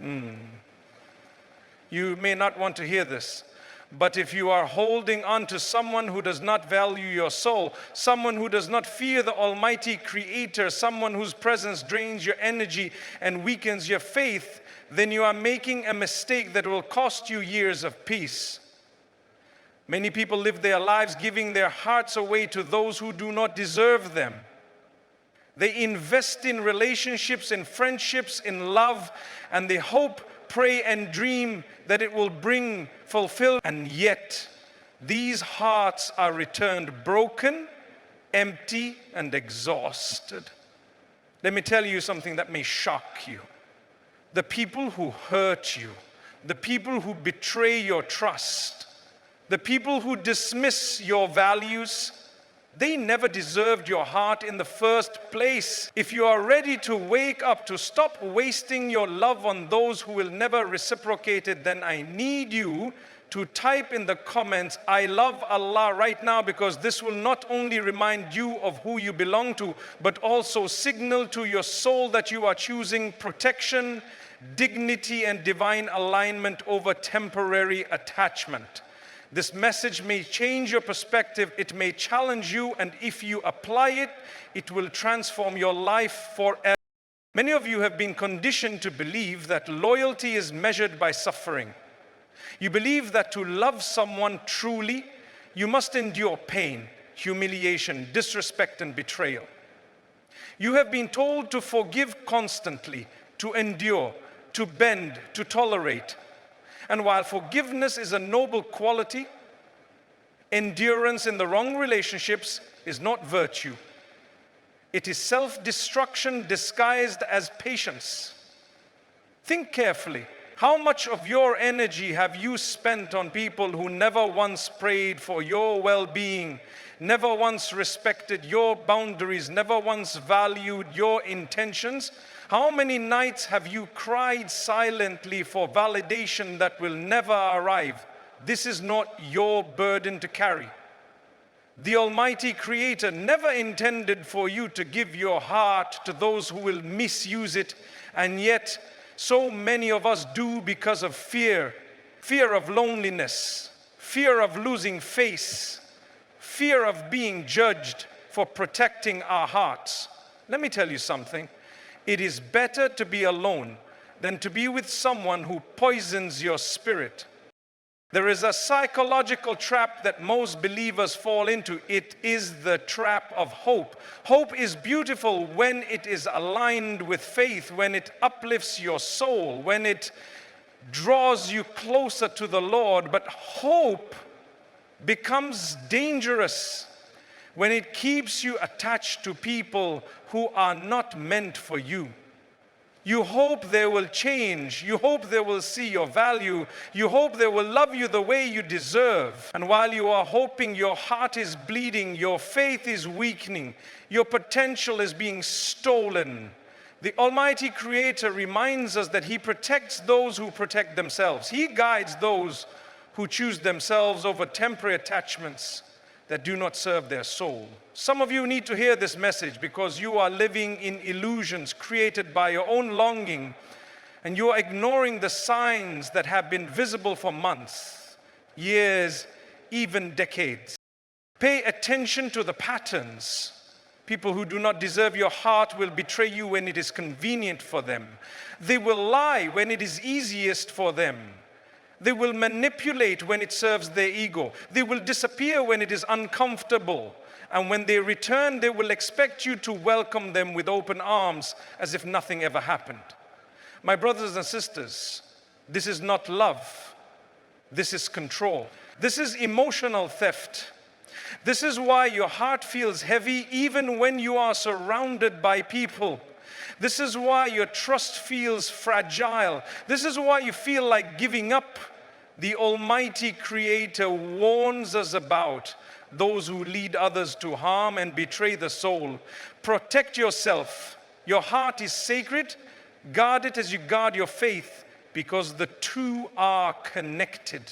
You may not want to hear this, but if you are holding on to someone who does not value your soul, someone who does not fear the Almighty Creator, someone whose presence drains your energy and weakens your faith, then you are making a mistake that will cost you years of peace. Many people live their lives giving their hearts away to those who do not deserve them. They invest in relationships, in friendships, in love, and they hope, pray, and dream that it will bring fulfillment. And yet, these hearts are returned broken, empty, and exhausted. Let me tell you something that may shock you. The people who hurt you, the people who betray your trust, the people who dismiss your values, they never deserved your heart in the first place. If you are ready to wake up, to stop wasting your love on those who will never reciprocate it, then I need you to type in the comments, "I love Allah" right now, because this will not only remind you of who you belong to, but also signal to your soul that you are choosing protection, dignity, and divine alignment over temporary attachment. This message may change your perspective, it may challenge you, and if you apply it, it will transform your life forever. Many of you have been conditioned to believe that loyalty is measured by suffering. You believe that to love someone truly, you must endure pain, humiliation, disrespect, and betrayal. You have been told to forgive constantly, to endure, to bend, to tolerate. And while forgiveness is a noble quality, endurance in the wrong relationships is not virtue. It is self-destruction disguised as patience. Think carefully. How much of your energy have you spent on people who never once prayed for your well-being, never once respected your boundaries, never once valued your intentions? How many nights have you cried silently for validation that will never arrive? This is not your burden to carry. The Almighty Creator never intended for you to give your heart to those who will misuse it, and yet so many of us do because of fear of loneliness, fear of losing face, fear of being judged for protecting our hearts. Let me tell you something. It is better to be alone than to be with someone who poisons your spirit. There is a psychological trap that most believers fall into. It is the trap of hope. Hope is beautiful when it is aligned with faith, when it uplifts your soul, when it draws you closer to the Lord. But hope becomes dangerous when it keeps you attached to people who are not meant for you. You hope they will change. You hope they will see your value. You hope they will love you the way you deserve. And while you are hoping, your heart is bleeding, your faith is weakening, your potential is being stolen. The Almighty Creator reminds us that He protects those who protect themselves. He guides those who choose themselves over temporary attachments that do not serve their soul. Some of you need to hear this message because you are living in illusions created by your own longing, and you are ignoring the signs that have been visible for months, years, even decades. Pay attention to the patterns. People who do not deserve your heart will betray you when it is convenient for them. They will lie when it is easiest for them. They will manipulate when it serves their ego. They will disappear when it is uncomfortable. And when they return, they will expect you to welcome them with open arms as if nothing ever happened. My brothers and sisters, this is not love. This is control. This is emotional theft. This is why your heart feels heavy even when you are surrounded by people. This is why your trust feels fragile. This is why you feel like giving up. The Almighty Creator warns us about those who lead others to harm and betray the soul. Protect yourself. Your heart is sacred. Guard it as you guard your faith, because the two are connected.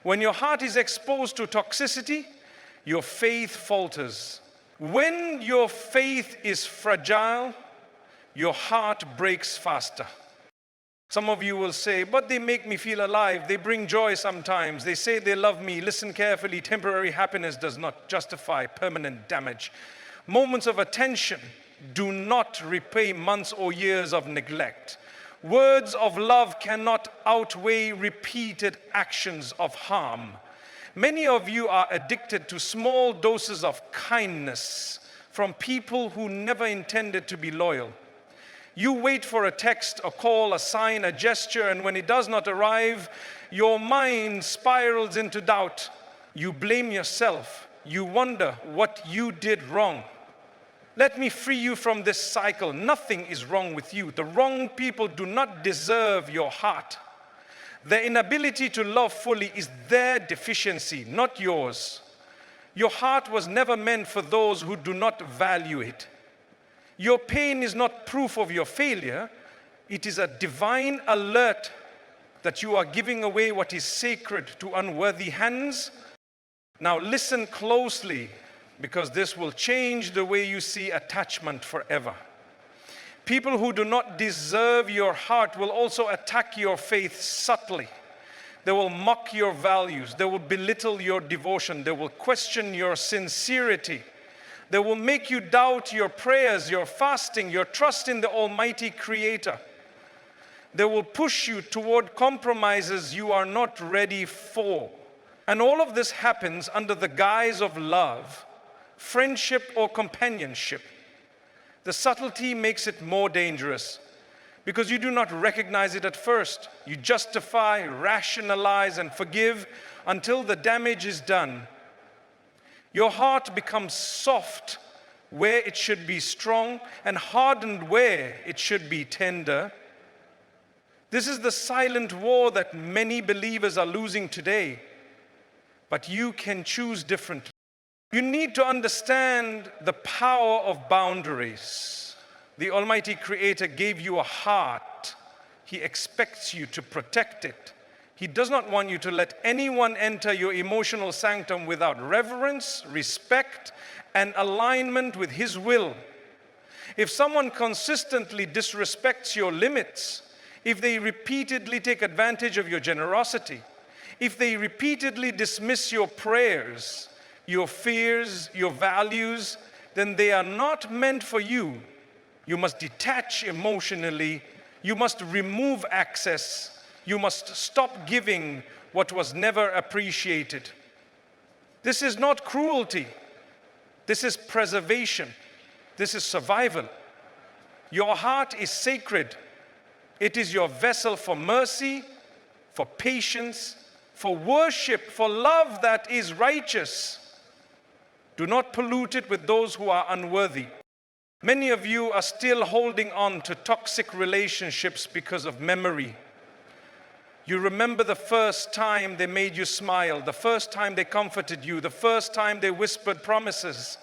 When your heart is exposed to toxicity, your faith falters. When your faith is fragile, your heart breaks faster. Some of you will say, but they make me feel alive. They bring joy sometimes. They say they love me. Listen carefully. Temporary happiness does not justify permanent damage. Moments of attention do not repay months or years of neglect. Words of love cannot outweigh repeated actions of harm. Many of you are addicted to small doses of kindness from people who never intended to be loyal. You wait for a text, a call, a sign, a gesture, and when it does not arrive, your mind spirals into doubt. You blame yourself. You wonder what you did wrong. Let me free you from this cycle. Nothing is wrong with you. The wrong people do not deserve your heart. Their inability to love fully is their deficiency, not yours. Your heart was never meant for those who do not value it. Your pain is not proof of your failure. It is a divine alert that you are giving away what is sacred to unworthy hands. Now listen closely, because this will change the way you see attachment forever. People who do not deserve your heart will also attack your faith subtly. They will mock your values. They will belittle your devotion. They will question your sincerity. They will make you doubt your prayers, your fasting, your trust in the Almighty Creator. They will push you toward compromises you are not ready for. And all of this happens under the guise of love, friendship, or companionship. The subtlety makes it more dangerous because you do not recognize it at first. You justify, rationalize, and forgive until the damage is done. Your heart becomes soft where it should be strong and hardened where it should be tender. This is the silent war that many believers are losing today, but you can choose differently. You need to understand the power of boundaries. The Almighty Creator gave you a heart. He expects you to protect it. He does not want you to let anyone enter your emotional sanctum without reverence, respect, and alignment with His will. If someone consistently disrespects your limits, if they repeatedly take advantage of your generosity, if they repeatedly dismiss your prayers, your fears, your values, then they are not meant for you. You must detach emotionally. You must remove access. You must stop giving what was never appreciated. This is not cruelty. This is preservation. This is survival. Your heart is sacred. It is your vessel for mercy, for patience, for worship, for love that is righteous. Do not pollute it with those who are unworthy. Many of you are still holding on to toxic relationships because of memory. You remember the first time they made you smile, the first time they comforted you, the first time they whispered promises.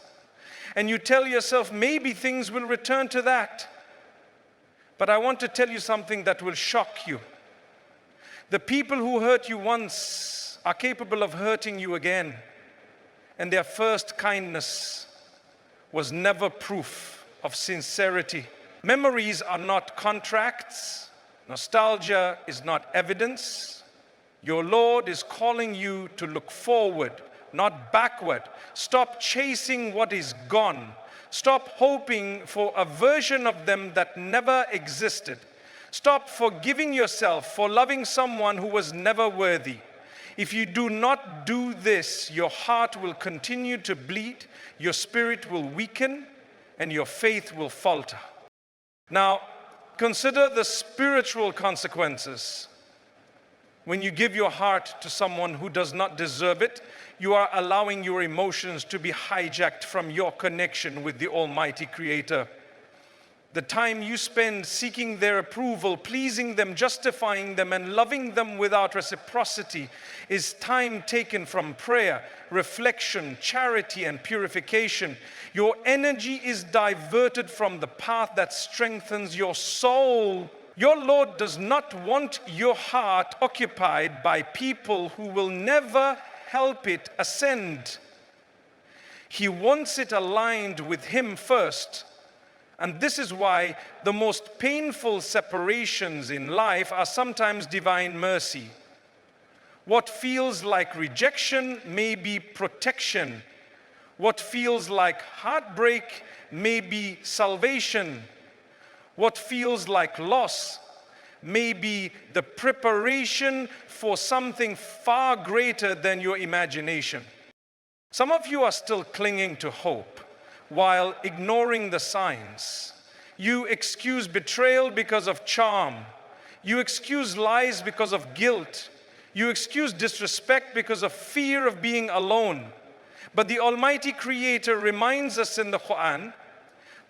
And you tell yourself, maybe things will return to that. But I want to tell you something that will shock you. The people who hurt you once are capable of hurting you again. And their first kindness was never proof of sincerity. Memories are not contracts. Nostalgia is not evidence. Your Lord is calling you to look forward, not backward. Stop chasing what is gone. Stop hoping for a version of them that never existed. Stop forgiving yourself for loving someone who was never worthy. If you do not do this, your heart will continue to bleed, your spirit will weaken, and your faith will falter. Now, consider the spiritual consequences. When you give your heart to someone who does not deserve it, you are allowing your emotions to be hijacked from your connection with the Almighty Creator. The time you spend seeking their approval, pleasing them, justifying them, and loving them without reciprocity is time taken from prayer, reflection, charity, and purification. Your energy is diverted from the path that strengthens your soul. Your Lord does not want your heart occupied by people who will never help it ascend. He wants it aligned with Him first. And this is why the most painful separations in life are sometimes divine mercy. What feels like rejection may be protection. What feels like heartbreak may be salvation. What feels like loss may be the preparation for something far greater than your imagination. Some of you are still clinging to hope while ignoring the signs. You excuse betrayal because of charm. You excuse lies because of guilt. You excuse disrespect because of fear of being alone. But the Almighty Creator reminds us in the Quran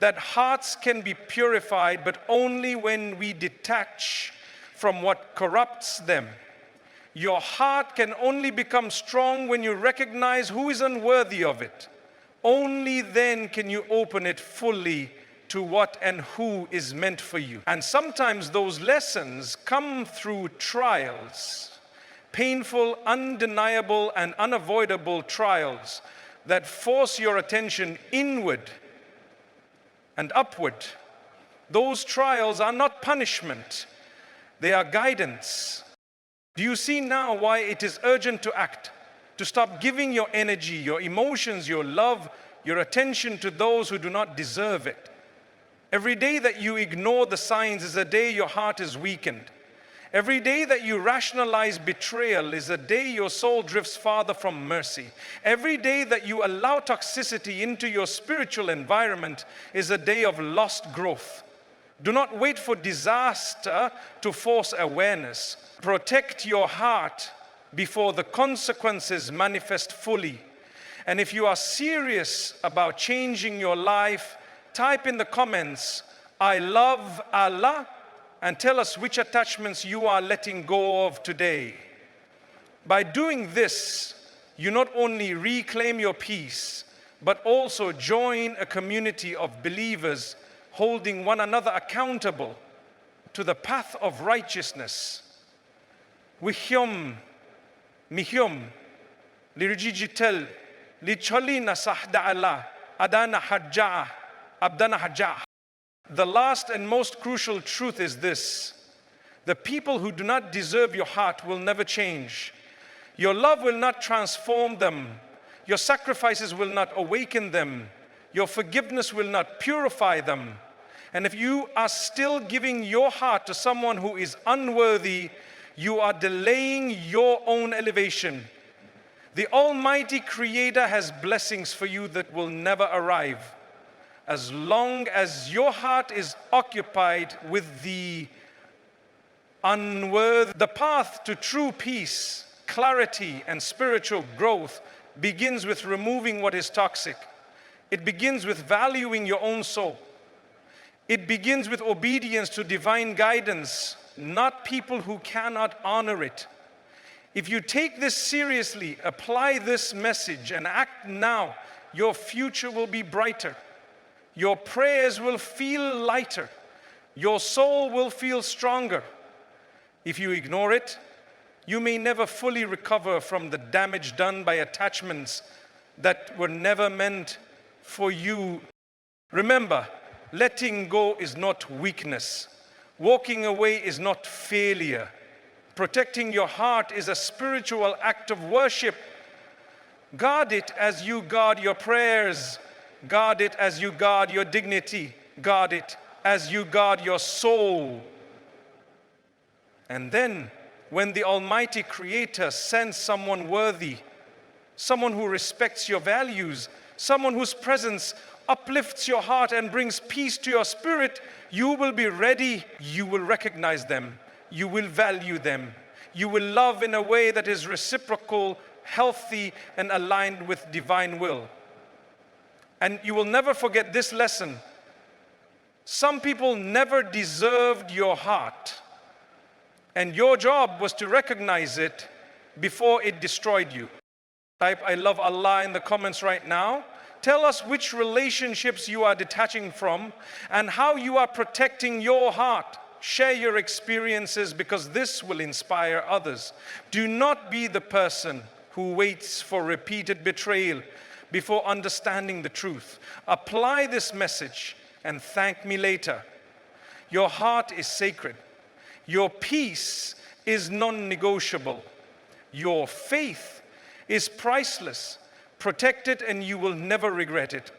that hearts can be purified, but only when we detach from what corrupts them. Your heart can only become strong when you recognize who is unworthy of it. Only then can you open it fully to what and who is meant for you. And sometimes those lessons come through trials. Painful, undeniable, and unavoidable trials that force your attention inward and upward. Those trials are not punishment, they are guidance. Do you see now why it is urgent to act? To stop giving your energy, your emotions, your love, your attention to those who do not deserve it. Every day that you ignore the signs is a day your heart is weakened. Every day that you rationalize betrayal is a day your soul drifts farther from mercy. Every day that you allow toxicity into your spiritual environment is a day of lost growth. Do not wait for disaster to force awareness. Protect your heart before the consequences manifest fully. And if you are serious about changing your life, type in the comments, "I love Allah," and tell us which attachments you are letting go of today. By doing this, you not only reclaim your peace, but also join a community of believers holding one another accountable to the path of righteousness. Wihyum, mihyum, lirijijitel, licholina sahda Allah, adana hajja'ah, abdana hajja'ah. The last and most crucial truth is this: the people who do not deserve your heart will never change. Your love will not transform them. Your sacrifices will not awaken them. Your forgiveness will not purify them. And if you are still giving your heart to someone who is unworthy, you are delaying your own elevation. The Almighty Creator has blessings for you that will never arrive, as long as your heart is occupied with the unworthy. The path to true peace, clarity, and spiritual growth begins with removing what is toxic. It begins with valuing your own soul. It begins with obedience to divine guidance, not people who cannot honor it. If you take this seriously, apply this message, and act now, your future will be brighter. Your prayers will feel lighter. Your soul will feel stronger. If you ignore it, you may never fully recover from the damage done by attachments that were never meant for you. Remember, letting go is not weakness. Walking away is not failure. Protecting your heart is a spiritual act of worship. Guard it as you guard your prayers. Guard it as you guard your dignity. Guard it as you guard your soul. And then, when the Almighty Creator sends someone worthy, someone who respects your values, someone whose presence uplifts your heart and brings peace to your spirit, you will be ready. You will recognize them. You will value them. You will love in a way that is reciprocal, healthy, and aligned with divine will. And you will never forget this lesson. Some people never deserved your heart, and your job was to recognize it before it destroyed you. Type "I love Allah" in the comments right now. Tell us which relationships you are detaching from and how you are protecting your heart. Share your experiences, because this will inspire others. Do not be the person who waits for repeated betrayal before understanding the truth. Apply this message and thank me later. Your heart is sacred. Your peace is non-negotiable. Your faith is priceless. Protect it and you will never regret it.